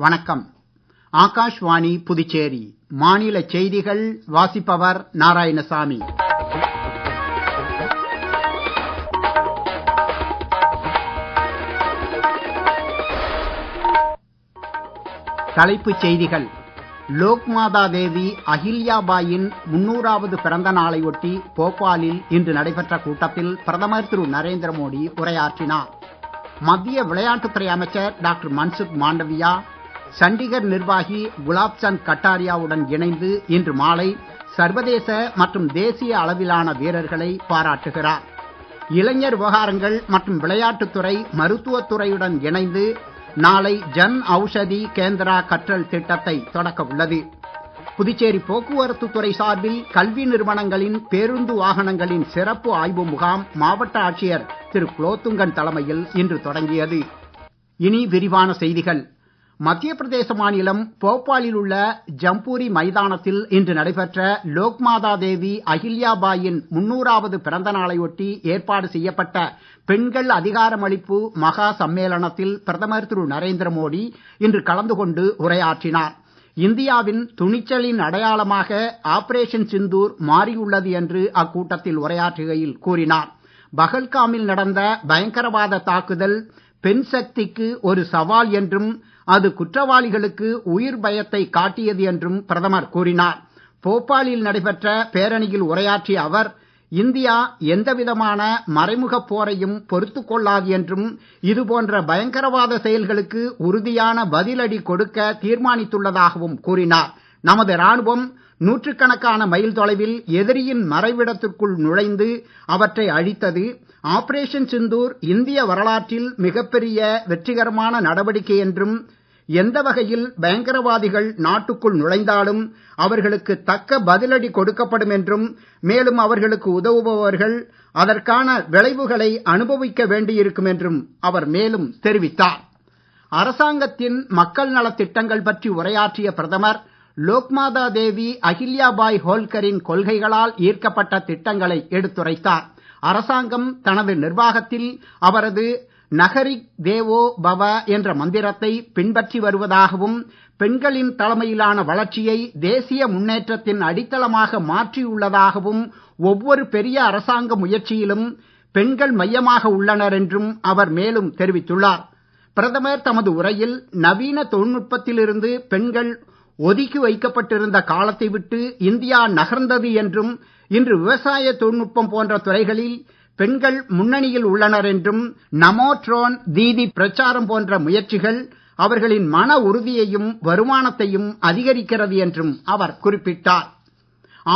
வணக்கம். ஆகாஷ்வாணி புதுச்சேரி மாநில செய்திகள் வாசிப்பவர் நாராயணசாமி. தலைப்புச் செய்திகள். லோக்மாதா தேவி அஹில்யாபாயின் 300வது பிறந்த நாளையொட்டி போபாலில் இன்று நடைபெற்ற கூட்டத்தில் பிரதமர் திரு நரேந்திர மோடி உரையாற்றினார். மத்திய விளையாட்டுத்துறை அமைச்சர் டாக்டர் மன்சுக் மாண்டவியா சண்டிகர் நிர்வாகி குலாப் சந்த் கட்டாரியாவுடன் இணைந்து இன்று மாலை சர்வதேச மற்றும் தேசிய அளவிலான வீரர்களை பாராட்டுகிறார். இளைஞர் விவகாரங்கள் மற்றும் விளையாட்டுத்துறை மருத்துவத்துறையுடன் இணைந்து நாளை ஜன் ஔஷதி கேந்திரா கற்றல் திட்டத்தை தொடக்க உள்ளது. புதுச்சேரி போக்குவரத்து துறை சார்பில் கல்வி நிறுவனங்களின் பேருந்து வாகனங்களின் சிறப்பு ஆய்வு முகாம் மாவட்ட ஆட்சியர் திரு குலோத்துங்கன் தலைமையில் இன்று தொடங்கியது. இனி விரிவான செய்திகள். மத்திய பிரதேச மாநிலம் போபாலில் உள்ள ஜம்பூரி மைதானத்தில் இன்று நடைபெற்ற லோக்மாதா தேவி அஹில்யாபாயின் 300வது பிறந்த நாளையொட்டி ஏற்பாடு செய்யப்பட்ட பெண்கள் அதிகாரமளிப்பு மகா சம்மேளனத்தில் பிரதமர் திரு நரேந்திர மோடி இன்று கலந்து கொண்டு உரையாற்றினார். இந்தியாவின் துணிச்சலின் அடையாளமாக ஆபரேஷன் சிந்தூர் மாறியுள்ளது என்று அக்கூட்டத்தில் உரையாற்றுகையில் கூறினார். பகல்காமில் நடந்த பயங்கரவாத தாக்குதல் பெண் சக்திக்கு ஒரு சவால் என்றும் அது குற்றவாளிகளுக்கு உயிர் பயத்தை காட்டியது என்றும் பிரதமர் கூறினார். போபாலில் நடைபெற்ற பேரணியில் உரையாற்றிய அவர், இந்தியா எந்தவிதமான மறைமுகப் போரையும் பொறுத்துக் கொள்ளாது என்றும் இதுபோன்ற பயங்கரவாத செயல்களுக்கு உறுதியான பதிலடி கொடுக்க தீர்மானித்துள்ளதாகவும் கூறினார். நமது ராணுவம் நூற்றுக்கணக்கான மைல் தொலைவில் எதிரியின் மறைவிடத்திற்குள் நுழைந்து அவற்றை அழித்தது. ஆபரேஷன் சிந்தூர் இந்திய வரலாற்றில் மிகப்பெரிய வெற்றிகரமான நடவடிக்கை என்றும் எந்த வகையில் பயங்கரவாதிகள் நாட்டுக்குள் நுழைந்தாலும் அவர்களுக்கு தக்க பதிலடி கொடுக்கப்படும் என்றும் மேலும் அவர்களுக்கு உதவுபவர்கள் அதற்கான விளைவுகளை அனுபவிக்க வேண்டியிருக்கும் என்றும் அவர் மேலும் தெரிவித்தார். அரசாங்கத்தின் மக்கள் நலத் திட்டங்கள் பற்றி உரையாற்றிய பிரதமர் லோக்மாதா தேவி அஹில்யாபாய் ஹோல்கரின் கொள்கைகளால் ஈர்க்கப்பட்ட திட்டங்களை எடுத்துரைத்தார். அரசாங்கம் தனது நிர்வாகத்தில் அவரது நகரிக் தேவோ பவ என்ற மந்திரத்தை பின்பற்றி வருவதாகவும் பெண்களின் தலைமையிலான வளர்ச்சியை தேசிய முன்னேற்றத்தின் அடித்தளமாக மாற்றியுள்ளதாகவும் ஒவ்வொரு பெரிய அரசாங்க முயற்சியிலும் பெண்கள் மையமாக உள்ளனர் என்றும் அவர் மேலும் தெரிவித்துள்ளார். பிரதமர் தமது உரையில் நவீன தொழில்நுட்பத்திலிருந்து பெண்கள் ஒதுக்கி வைக்கப்பட்டிருந்த காலத்தை விட்டு இந்தியா நகர்ந்தது என்றும் இன்று விவசாய தொழில்நுட்பம் போன்ற துறைகளில் பெண்கள் முன்னணியில் உள்ளனர் என்றும் நமோ ட்ரோன் தீதி பிரச்சாரம் போன்ற முயற்சிகள் அவர்களின் மன உறுதியையும் வருமானத்தையும் அதிகரிக்கிறது என்றும் அவர் குறிப்பிட்டார்.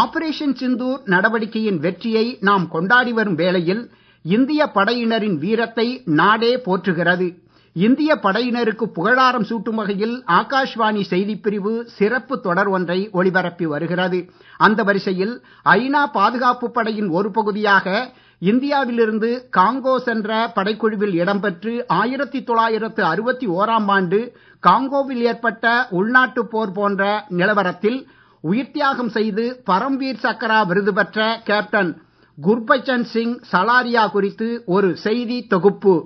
ஆபரேஷன் சிந்தூர் நடவடிக்கையின் வெற்றியை நாம் கொண்டாடி வரும் வேளையில் இந்திய படையினரின் வீரத்தை நாடே போற்றுகிறது. இந்திய படையினருக்கு புகழாரம் சூட்டும் வகையில் ஆகாஷ்வாணி செய்திப்பிரிவு சிறப்பு தொடர் ஒன்றை ஒளிபரப்பி வருகிறது. அந்த வரிசையில் ஐநா பாதுகாப்பு படையின் ஒரு பகுதியாக இந்தியாவிலிருந்து காங்கோ சென்ற படைக்குழுவில் இடம்பெற்று 1961ஆம் ஆண்டு காங்கோவில் ஏற்பட்ட உள்நாட்டுப் போர் போன்ற நிலவரத்தில் உயிர்த்தியாகம் செய்து பரம்வீர் சக்ரா விருது பெற்ற கேப்டன் குர்பச்சன் சிங் சலாரியா குறித்து ஒரு செய்தி தொகுப்பு.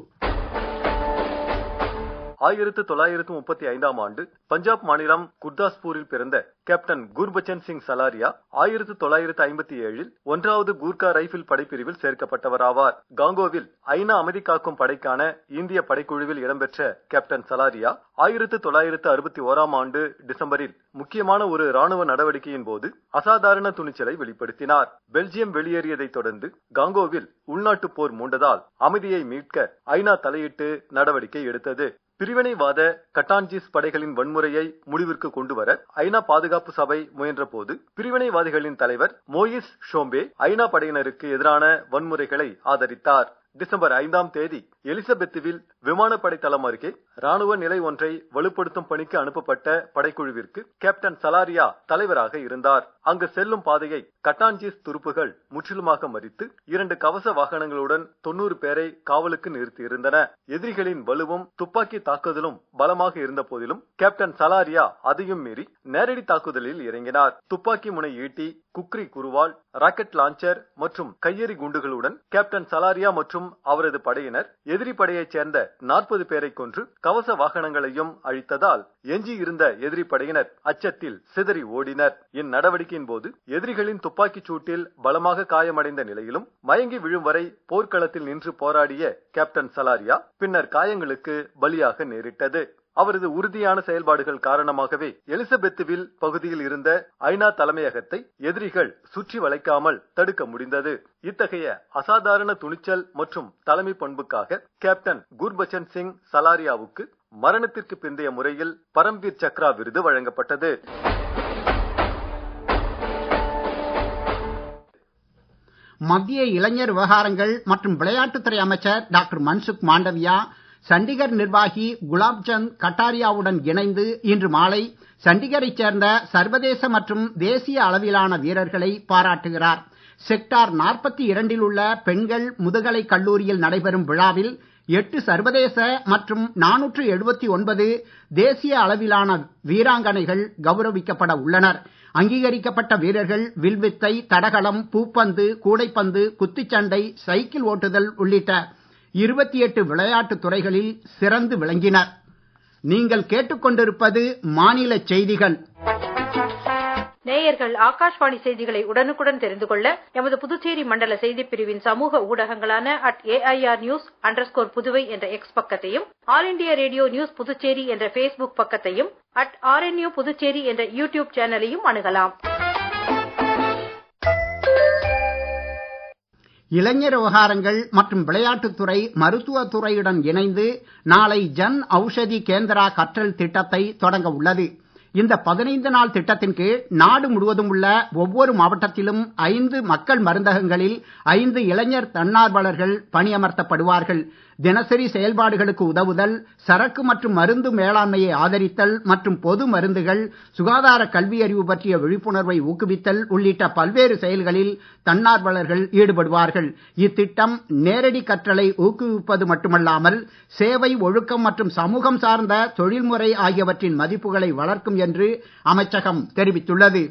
1935ஆம் ஆண்டு பஞ்சாப் மாநிலம் குர்தாஸ்பூரில் பிறந்த கேப்டன் குர்பச்சன் சிங் சலாரியா 1957இல் 1வது கூர்கா ரைபிள் படைப்பிரிவில் சேர்க்கப்பட்டவர் ஆவார். காங்கோவில் ஐநா அமைதி காக்கும் படைக்கான இந்திய படைக்குழுவில் இடம்பெற்ற கேப்டன் சலாரியா 1961ஆம் ஆண்டு டிசம்பரில் முக்கியமான ஒரு ராணுவ நடவடிக்கையின் போது அசாதாரண துணிச்சலை வெளிப்படுத்தினார். பெல்ஜியம் வெளியேறியதைத் தொடர்ந்து காங்கோவில் உள்நாட்டுப் போர் மூண்டதால் அமைதியை மீட்க ஐநா தலையிட்டு நடவடிக்கை எடுத்தது. பிரிவினைவாத கட்டான்ஜிஸ் படைகளின் வன்முறையை முடிவிற்கு கொண்டு வர ஐநா பாதுகாப்பு சபை முயன்ற போது பிரிவினைவாதிகளின் தலைவர் மோயிஸ் ஷோம்பே ஐநா படையினருக்கு எதிரான வன்முறைகளை ஆதரித்தார். டிசம்பர் 5ஆம் தேதி எலிசபெத்துவில் விமானப்படை தளம் அருகே ராணுவ நிலை ஒன்றை வலுப்படுத்தும் பணிக்கு அனுப்பப்பட்ட படைக்குழுவிற்கு கேப்டன் சலாரியா தலைவராக இருந்தார். அங்கு செல்லும் பாதையை கட்டான்ஜிஸ் துருப்புகள் முற்றிலுமாக மறித்து 2 கவச வாகனங்களுடன் 90 பேரை காவலுக்கு நிறுத்தியிருந்தன. எதிரிகளின் வலுவும் துப்பாக்கி தாக்குதலும் பலமாக இருந்த போதிலும் கேப்டன் சலாரியா அதையும் மீறி நேரடி தாக்குதலில் இறங்கினார். துப்பாக்கி முனை ஈட்டி, குக்ரி குருவால், ராக்கெட் லான்ச்சர் மற்றும் கையெறி குண்டுகளுடன் கேப்டன் சலாரியா மற்றும் அவரது படையினர் எதிரி படையைச் சேர்ந்த 40 பேரை கொன்று கவச வாகனங்களையும் அழித்ததால் எஞ்சியிருந்த எதிரி படையினர் அச்சத்தில் சிதறி ஓடினர். இந்நடவடிக்கையின் போது எதிரிகளின் துப்பாக்கிச் சூட்டில் பலமாக காயமடைந்த நிலையிலும் மயங்கி விழும் வரை போர்க்களத்தில் நின்று போராடிய கேப்டன் சலாரியா பின்னர் காயங்களுக்கு பலியாக நேரிட்டது. அவரது உறுதியான செயல்பாடுகள் காரணமாகவே எலிசபெத்துவில் பகுதியில் இருந்த ஐநா தலைமையகத்தை எதிரிகள் சுற்றி வளைக்காமல் தடுக்க முடிந்தது. இத்தகைய அசாதாரண துணிச்சல் மற்றும் தலைமை பண்புக்காக கேப்டன் குர்பச்சன் சிங் சலாரியாவுக்கு மரணத்திற்கு பிந்தைய முறையில் பரம்வீர் சக்ரா விருது வழங்கப்பட்டது. மத்திய இளைஞர் விவகாரங்கள் மற்றும் விளையாட்டுத்துறை அமைச்சர் டாக்டர் மன்சுக் மாண்டவியா சண்டிகர் நிர்வாகி குலாப்சந்த் கட்டாரியாவுடன் இணைந்து இன்று மாலை சண்டிகரைச் சேர்ந்த சர்வதேச மற்றும் தேசிய அளவிலான வீரர்களை பாராட்டுகிறார். செக்டார் 42 உள்ள பெண்கள் முதுகலை கல்லூரியில் நடைபெறும் விழாவில் 8 சர்வதேச மற்றும் 479 தேசிய அளவிலான வீராங்கனைகள் கௌரவிக்கப்பட உள்ளனர். அங்கீகரிக்கப்பட்ட வீரர்கள் வில்வித்தை, தடகளம், பூப்பந்து, கூடைப்பந்து, குத்துச்சண்டை, சைக்கிள் ஓட்டுதல் உள்ளிட்ட 28 விளையாட்டுத் துறைகளில் சிறந்து விளங்கினர். நீங்கள் கேட்டுக்கொண்டிருப்பது மாநில செய்திகள். நேயர்கள் ஆகாஷ்வாணி செய்திகளை உடனுக்குடன் தெரிந்து கொள்ள எமது புதுச்சேரி மண்டல செய்திப் பிரிவின் சமூக ஊடகங்களான @AIRnews_புதுவை என்ற எக்ஸ் பக்கத்தையும், all India radio news Puducherry என்ற Facebook பக்கத்தையும், @RNU புதுச்சேரி என்ற யூடியூப் சேனலையும் அணுகலாம். இளைஞர் விவகாரங்கள் மற்றும் விளையாட்டுத்துறை மருத்துவத்துறையுடன் இணைந்து நாளை ஜன் ஔஷதி கேந்திரா கற்றல் திட்டத்தை தொடங்க உள்ளது. இந்த 15 நாள் திட்டத்தின் கீழ் நாடு முழுவதும் உள்ள ஒவ்வொரு மாவட்டத்திலும் 5 மக்கள் மருந்தகங்களில் 5 இளைஞர் தன்னார்வலர்கள் பணியமர்த்தப்படுவார்கள். தினசரி செயல்பாடுகளுக்கு உதவுதல், சரக்கு மற்றும் மருந்து மேலாண்மையை ஆதரித்தல் மற்றும் பொது மருந்துகள், சுகாதார கல்வி அறிவு பற்றிய விழிப்புணர்வை ஊக்குவித்தல் உள்ளிட்ட பல்வேறு செயல்களில் தன்னார்வலர்கள் ஈடுபடுவார்கள். இத்திட்டம் நேரடி கற்றலை ஊக்குவிப்பது மட்டுமல்லாமல் சேவை, ஒழுக்கம் மற்றும் சமூகம் சார்ந்த தொழில்முறை ஆகியவற்றின் மதிப்புகளை வளர்க்கும் என்று அமைச்சகம் தெரிவித்துள்ளது.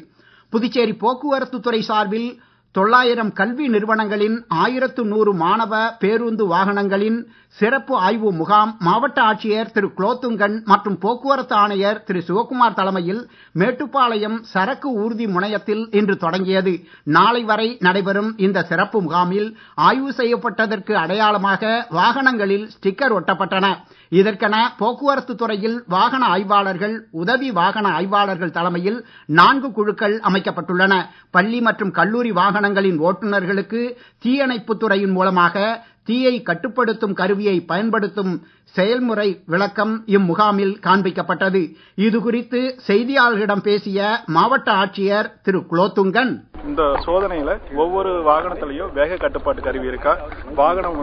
புதுச்சேரி போக்குவரத்து துறை சார்பில் 900 கல்வி நிறுவனங்களின் 1100 மாணவ பேருந்து வாகனங்களின் சிறப்பு ஆய்வு முகாம் மாவட்ட ஆட்சியர் திரு குலோத்துங்கன் மற்றும் போக்குவரத்து ஆணையர் திரு சிவக்குமார் தலைமையில் மேட்டுப்பாளையம் சரக்கு ஊர்தி முனையத்தில் இன்று தொடங்கியது. நாளை வரை நடைபெறும் இந்த சிறப்பு முகாமில் ஆய்வு செய்யப்பட்டதற்கு அடையாளமாக வாகனங்களில் ஸ்டிக்கர் ஒட்டப்பட்டன. இதற்கென போக்குவரத்து துறையில் வாகன ஆய்வாளர்கள், உதவி வாகன ஆய்வாளர்கள் தலைமையில் 4 குழுக்கள் அமைக்கப்பட்டுள்ளன. பள்ளி மற்றும் கல்லூரி வாகனங்களின் ஓட்டுநர்களுக்கு தீயணைப்புத் துறையின் மூலமாக தீயை கட்டுப்படுத்தும் கருவியை பயன்படுத்தும் செயல்முறை விளக்கம் இம்முகாமில் காண்பிக்கப்பட்டது. இது குறித்து செய்தியாளர்களிடம் பேசிய மாவட்ட ஆட்சியர் திரு குலோத்துங்கன், இந்த சோதனையில ஒவ்வொரு வாகனத்திலையும் வேக கட்டுப்பாட்டு கருவி இருக்கா, வாகனம்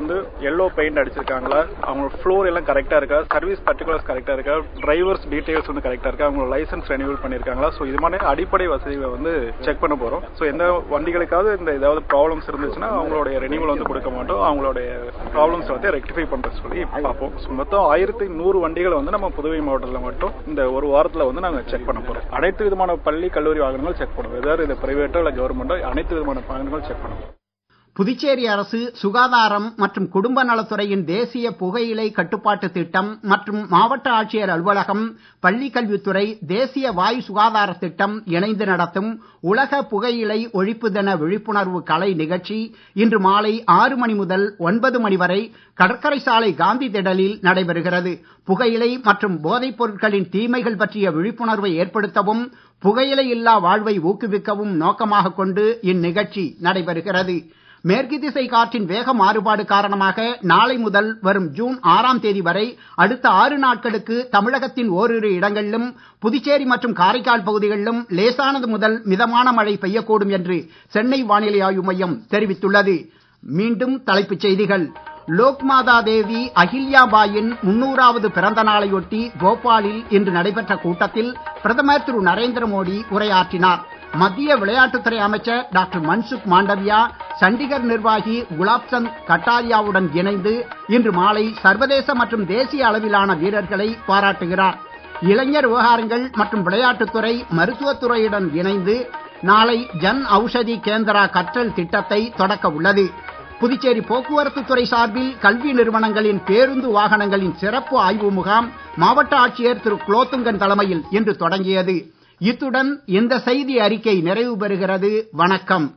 எல்லோ பெயிண்ட் அடிச்சிருக்காங்களா, அவங்க ஃப்ளோர் எல்லாம் கரெக்டா இருக்கா, சர்வீஸ் பர்டிகுலர்ஸ் கரெக்டா இருக்கா, டிரைவர்ஸ் டீடைல்ஸ் கரெக்டா இருக்கா, அவங்க லைசன்ஸ் ரெனியூவல் பண்ணிருக்காங்களா, சோ இது மாதிரி அடிப்படை வசதிகளை செக் பண்ண போறோம். சோ எந்த வண்டிகளுக்காவது இந்த ஏதாவது ப்ராப்ளம்ஸ் இருந்துச்சுன்னா அவங்களுடைய ரெனியூவல் கொடுக்க மாட்டோம், அவங்களுடைய ப்ராப்ளம்ஸ் ரெக்டிஃபை பண்றது சொல்லி பார்ப்போம். மொத்தம் 1100 வண்டிகளை நம்ம புதுவை மாவட்டத்தில் மட்டும் இந்த ஒரு வாரத்தில் நாங்க செக் பண்ண போறோம். அனைத்து விதமான பள்ளி கல்லூரி வாகனங்கள் செக் பண்ணுவோம். ஏதாவது இது பிரைவேட்டோ இல்ல கவர்மெண்டோ அனைத்து விதமான வாகனங்கள் செக் பண்ணுவோம். புதுச்சேரி அரசு சுகாதாரம் மற்றும் குடும்ப நலத்துறையின் தேசிய புகையிலை கட்டுப்பாட்டு திட்டம் மற்றும் மாவட்ட ஆட்சியர் அலுவலகம், பள்ளி கல்வித்துறை, தேசிய வாயு சுகாதார திட்டம் இணைந்து நடத்தும் உலக புகையிலை ஒழிப்பு தின விழிப்புணர்வு கலை நிகழ்ச்சி இன்று மாலை 6 மணி முதல் 9 மணி வரை கடற்கரை சாலை காந்தி திடலில் நடைபெறுகிறது. புகையிலை மற்றும் போதைப் பொருட்களின் தீமைகள் பற்றிய விழிப்புணர்வை ஏற்படுத்தவும் புகையிலை இல்லா வாழ்வை ஊக்குவிக்கவும் நோக்கமாக கொண்டு இந்நிகழ்ச்சி நடைபெறுகிறது. மேற்கு திசை காற்றின் வேக மாறுபாடு காரணமாக நாளை முதல் வரும் ஜூன் 6ஆம் தேதி வரை அடுத்த 6 நாட்களுக்கு தமிழகத்தின் ஓரிரு இடங்களிலும் புதுச்சேரி மற்றும் காரைக்கால் பகுதிகளிலும் லேசானது முதல் மிதமான மழை பெய்யக்கூடும் என்று சென்னை வானிலை ஆய்வு மையம் தெரிவித்துள்ளது. மீண்டும் தலைப்புச் செய்திகள். லோக்மாதா தேவி அஹில்யாபாயின் 300வது பிறந்த நாளையொட்டி போபாலில் இன்று நடைபெற்ற கூட்டத்தில் பிரதமர் திரு நரேந்திர மோடி உரையாற்றினார். மத்திய விளையாட்டுத்துறை அமைச்சர் டாக்டர் மன்சுக் மாண்டவியா சண்டிகர் நிர்வாகி குலாப்சந்த் கட்டாரியாவுடன் இணைந்து இன்று மாலை சர்வதேச மற்றும் தேசிய அளவிலான வீரர்களை பாராட்டுகிறார். இளைஞர் விவகாரங்கள் மற்றும் விளையாட்டுத்துறை மருத்துவத்துறையுடன் இணைந்து நாளை ஜன் ஔஷதி கேந்திரா கற்றல் திட்டத்தை தொடக்க உள்ளது. புதுச்சேரி போக்குவரத்து துறை சார்பில் கல்வி நிறுவனங்களின் பேருந்து வாகனங்களின் சிறப்பு ஆய்வு முகாம் மாவட்ட ஆட்சியர் திரு குலோத்துங்கன் தலைமையில் இன்று தொடங்கியது. இத்துடன் இந்த செய்தி அறிக்கை நிறைவு பெறுகிறது. வணக்கம்.